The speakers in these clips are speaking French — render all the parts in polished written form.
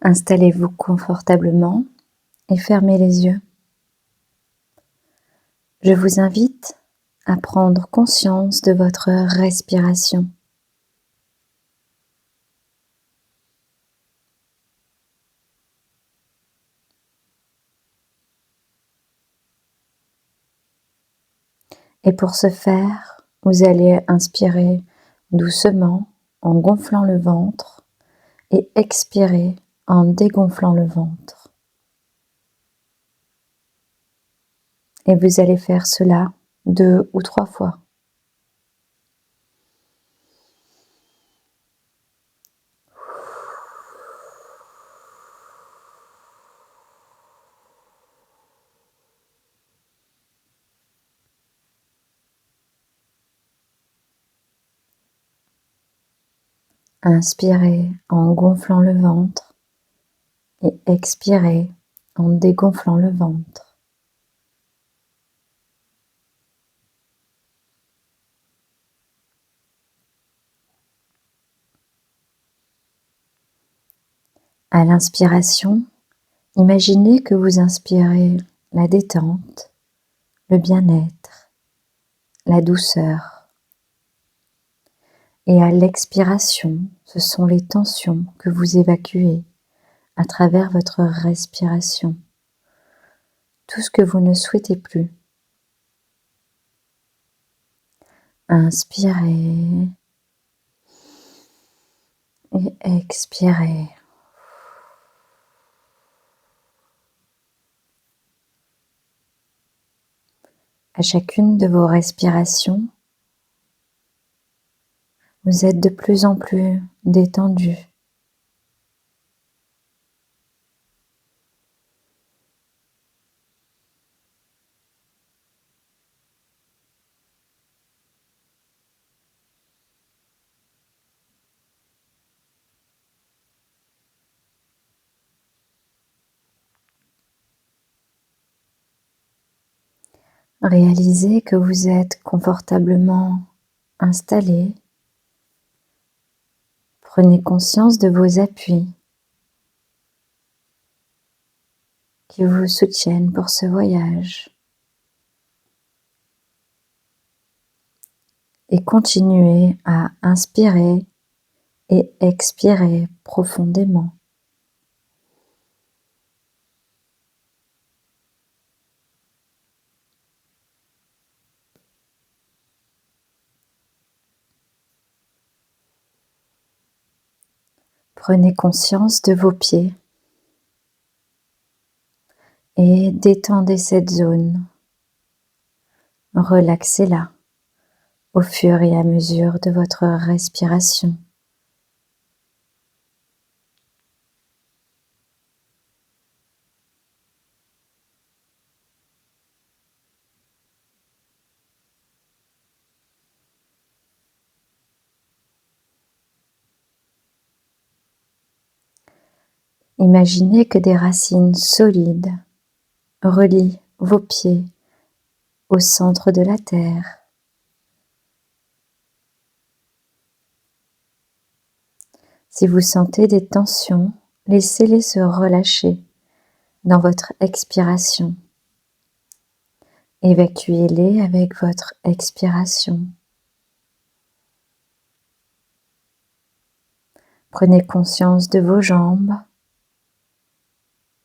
Installez-vous confortablement et fermez les yeux. Je vous invite à prendre conscience de votre respiration. Et pour ce faire, vous allez inspirer doucement en gonflant le ventre et expirer en dégonflant le ventre. Et vous allez faire cela 2 ou 3 fois. Inspirez en gonflant le ventre et expirez en dégonflant le ventre. À l'inspiration, imaginez que vous inspirez la détente, le bien-être, la douceur. Et à l'expiration, ce sont les tensions que vous évacuez à travers votre respiration. Tout ce que vous ne souhaitez plus. Inspirez et expirez. À chacune de vos respirations, vous êtes de plus en plus détendu. Réalisez que vous êtes confortablement installé. Prenez conscience de vos appuis qui vous soutiennent pour ce voyage. Et continuez à inspirer et expirer profondément. Prenez conscience de vos pieds et détendez cette zone. Relaxez-la au fur et à mesure de votre respiration. Imaginez que des racines solides relient vos pieds au centre de la terre. Si vous sentez des tensions, laissez-les se relâcher dans votre expiration. Évacuez-les avec votre expiration. Prenez conscience de vos jambes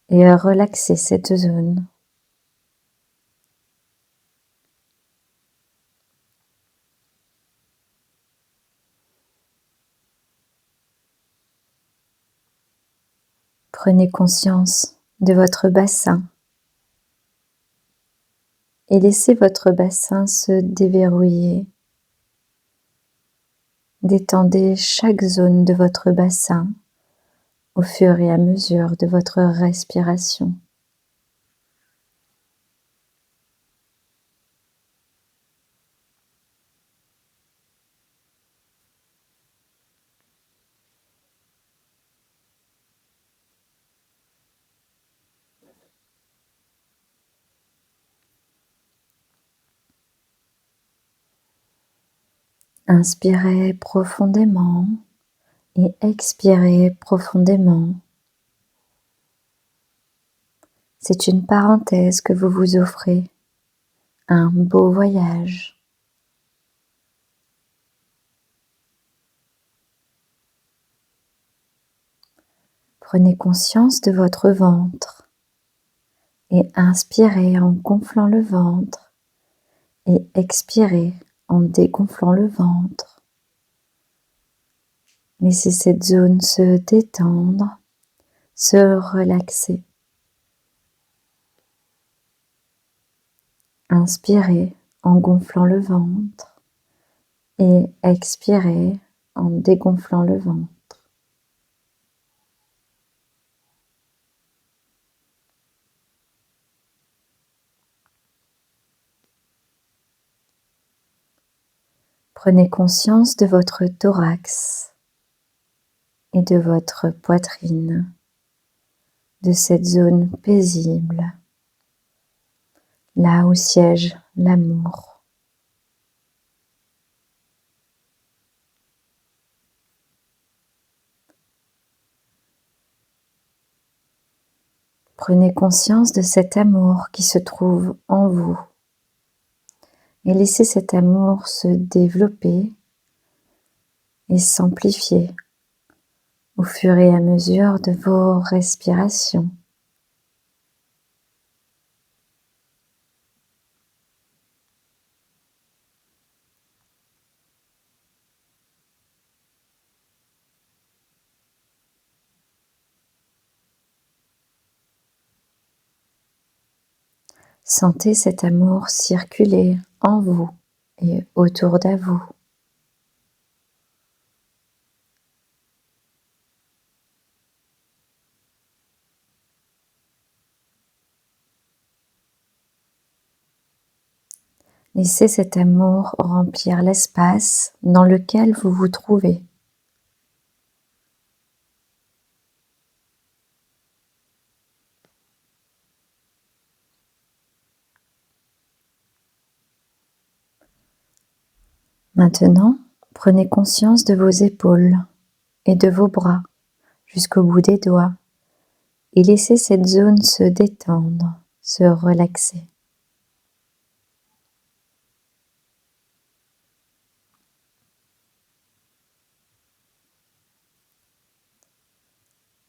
et relaxez cette zone. Prenez conscience de votre bassin et laissez votre bassin se déverrouiller. Détendez chaque zone de votre bassin au fur et à mesure de votre respiration. Inspirez profondément et expirez profondément. C'est une parenthèse que vous vous offrez, un beau voyage. Prenez conscience de votre ventre et inspirez en gonflant le ventre et expirez en dégonflant le ventre. Laissez cette zone se détendre, se relaxer. Inspirez en gonflant le ventre et expirez en dégonflant le ventre. Prenez conscience de votre thorax et de votre poitrine, de cette zone paisible, là où siège l'amour. Prenez conscience de cet amour qui se trouve en vous et laissez cet amour se développer et s'amplifier au fur et à mesure de vos respirations. Sentez cet amour circuler en vous et autour de vous. Laissez cet amour remplir l'espace dans lequel vous vous trouvez. Maintenant, prenez conscience de vos épaules et de vos bras jusqu'au bout des doigts et laissez cette zone se détendre, se relaxer.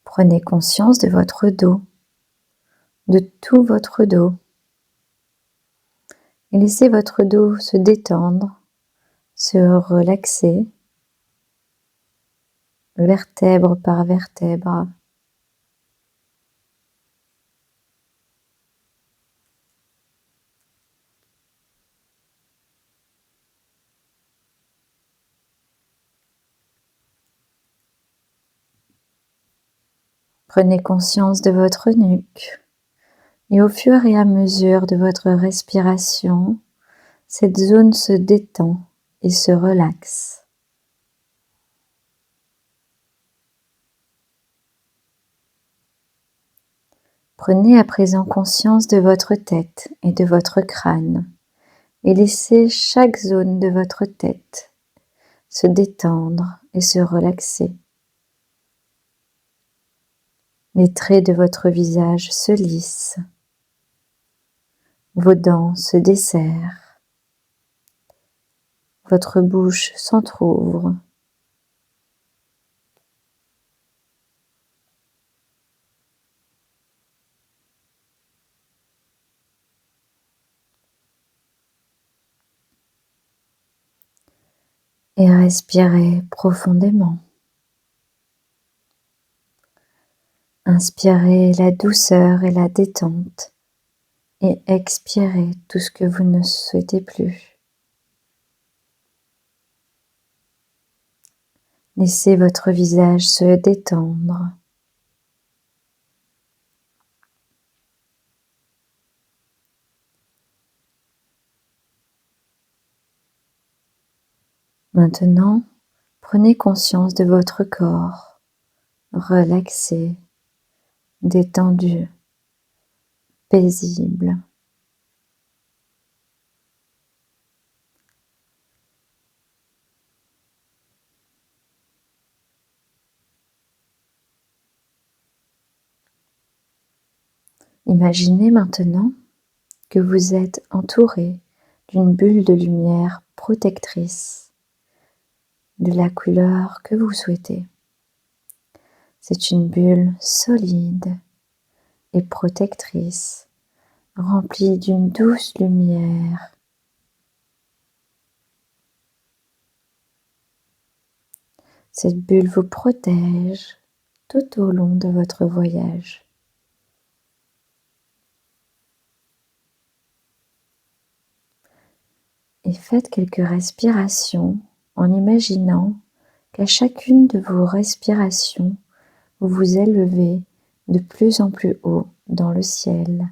Prenez conscience de votre dos, de tout votre dos et laissez votre dos se détendre, se relaxer, vertèbre par vertèbre. Prenez conscience de votre nuque et au fur et à mesure de votre respiration, cette zone se détend et se relaxe. Prenez à présent conscience de votre tête et de votre crâne et laissez chaque zone de votre tête se détendre et se relaxer. Les traits de votre visage se lissent, vos dents se desserrent, votre bouche s'entrouvre. Et respirez profondément. Inspirez la douceur et la détente et expirez tout ce que vous ne souhaitez plus. Laissez votre visage se détendre. Maintenant, prenez conscience de votre corps, relaxé, détendu, paisible. Imaginez maintenant que vous êtes entouré d'une bulle de lumière protectrice de la couleur que vous souhaitez. C'est une bulle solide et protectrice, remplie d'une douce lumière. Cette bulle vous protège tout au long de votre voyage. Et faites quelques respirations en imaginant qu'à chacune de vos respirations, vous vous élevez de plus en plus haut dans le ciel.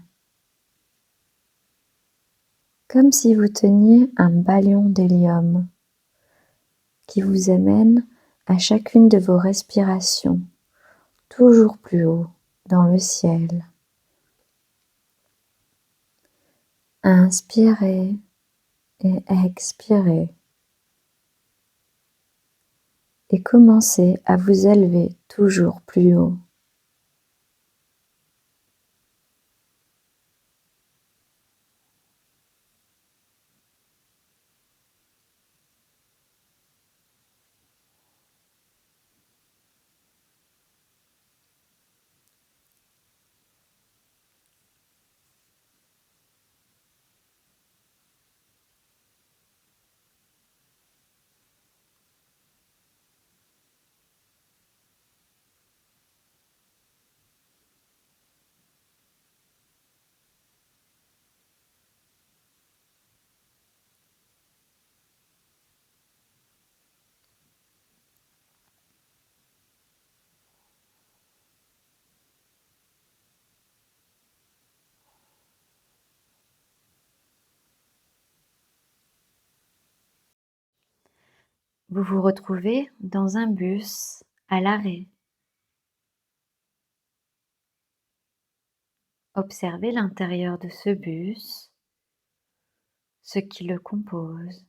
Comme si vous teniez un ballon d'hélium qui vous amène à chacune de vos respirations toujours plus haut dans le ciel. Inspirez et expirez et commencez à vous élever toujours plus haut. Vous vous retrouvez dans un bus à l'arrêt. Observez l'intérieur de ce bus, ce qui le compose.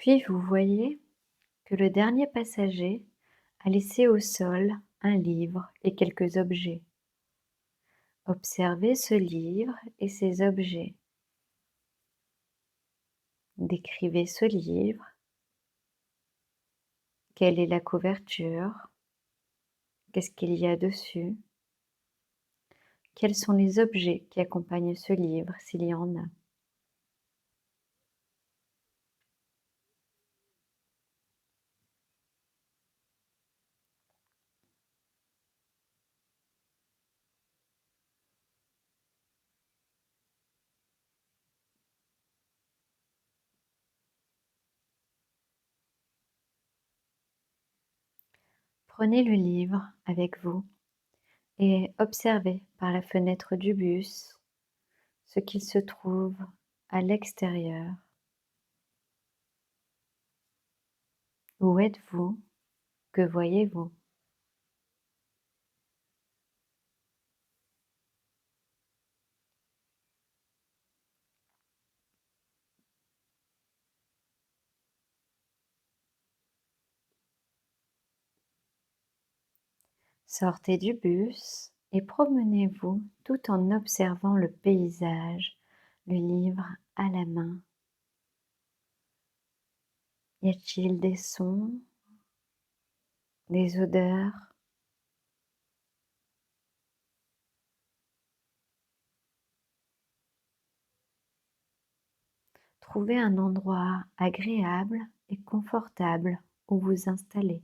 Puis vous voyez que le dernier passager a laissé au sol un livre et quelques objets. Observez ce livre et ces objets. Décrivez ce livre. Quelle est la couverture? Qu'est-ce qu'il y a dessus? Quels sont les objets qui accompagnent ce livre, s'il y en a? Prenez le livre avec vous et observez par la fenêtre du bus ce qu'il se trouve à l'extérieur. Où êtes-vous? Que voyez-vous? Sortez du bus et promenez-vous tout en observant le paysage, le livre à la main. Y a-t-il des sons, des odeurs? Trouvez un endroit agréable et confortable où vous installer.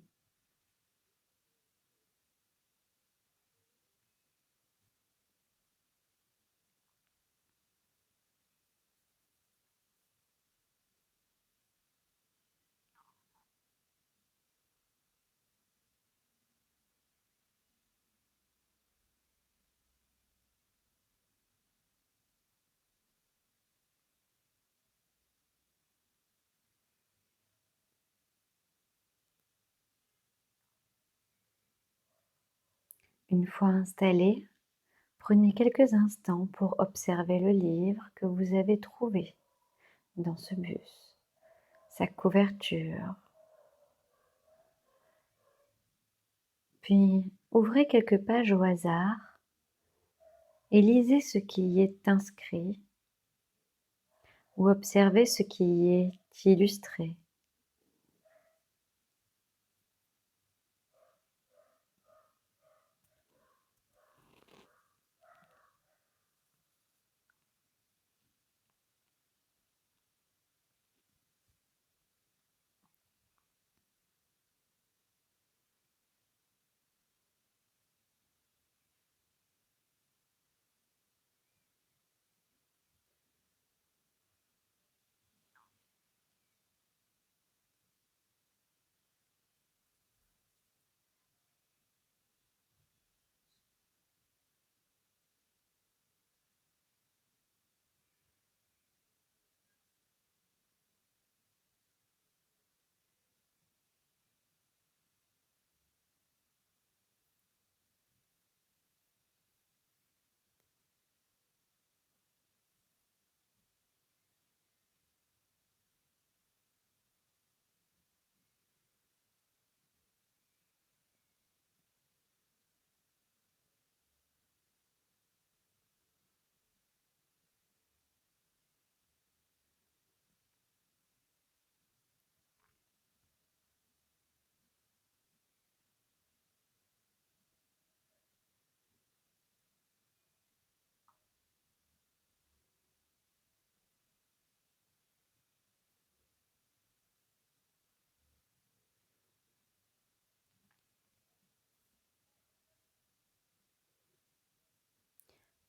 Une fois installé, prenez quelques instants pour observer le livre que vous avez trouvé dans ce bus, sa couverture. Puis ouvrez quelques pages au hasard et lisez ce qui y est inscrit ou observez ce qui y est illustré.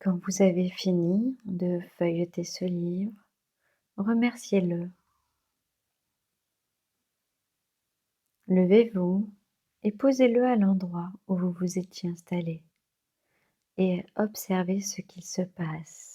Quand vous avez fini de feuilleter ce livre, remerciez-le. Levez-vous et posez-le à l'endroit où vous vous étiez installé et observez ce qu'il se passe.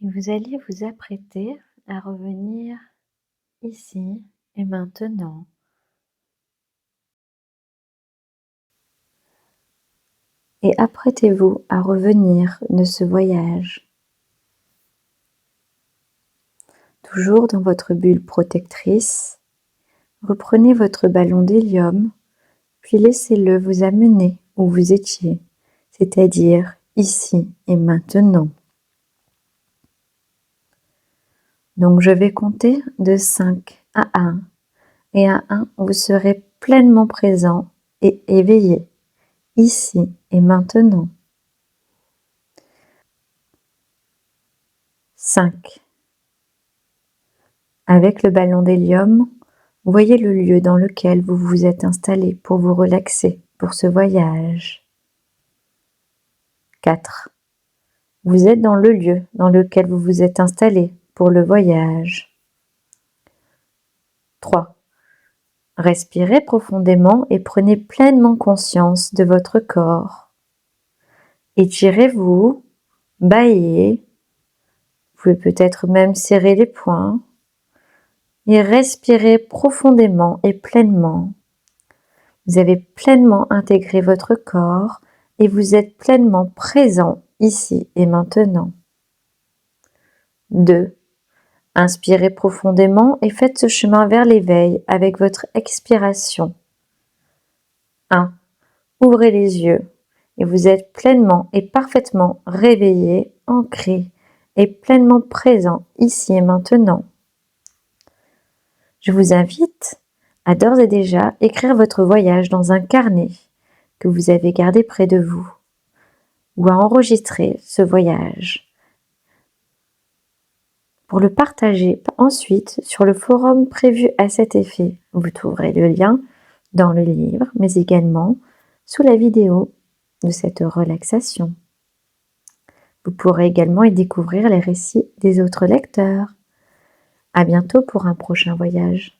Et vous allez vous apprêter à revenir ici et maintenant. Et apprêtez-vous à revenir de ce voyage. Toujours dans votre bulle protectrice, reprenez votre ballon d'hélium, puis laissez-le vous amener où vous étiez, c'est-à-dire ici et maintenant. Donc je vais compter de 5 à 1, et à 1, vous serez pleinement présent et éveillé, ici et maintenant. 5. Avec le ballon d'hélium, voyez le lieu dans lequel vous vous êtes installé pour vous relaxer pour ce voyage. 4. Vous êtes dans le lieu dans lequel vous vous êtes installé pour le voyage. 3. Respirez profondément et prenez pleinement conscience de votre corps. Étirez-vous, bâillez, vous pouvez peut-être même serrer les poings et respirez profondément et pleinement. Vous avez pleinement intégré votre corps et vous êtes pleinement présent ici et maintenant. 2. Inspirez profondément et faites ce chemin vers l'éveil avec votre expiration. 1. Ouvrez les yeux et vous êtes pleinement et parfaitement réveillé, ancré et pleinement présent ici et maintenant. Je vous invite à d'ores et déjà écrire votre voyage dans un carnet que vous avez gardé près de vous ou à enregistrer ce voyage pour le partager ensuite sur le forum prévu à cet effet. Vous trouverez le lien dans le livre, mais également sous la vidéo de cette relaxation. Vous pourrez également y découvrir les récits des autres lecteurs. À bientôt pour un prochain voyage.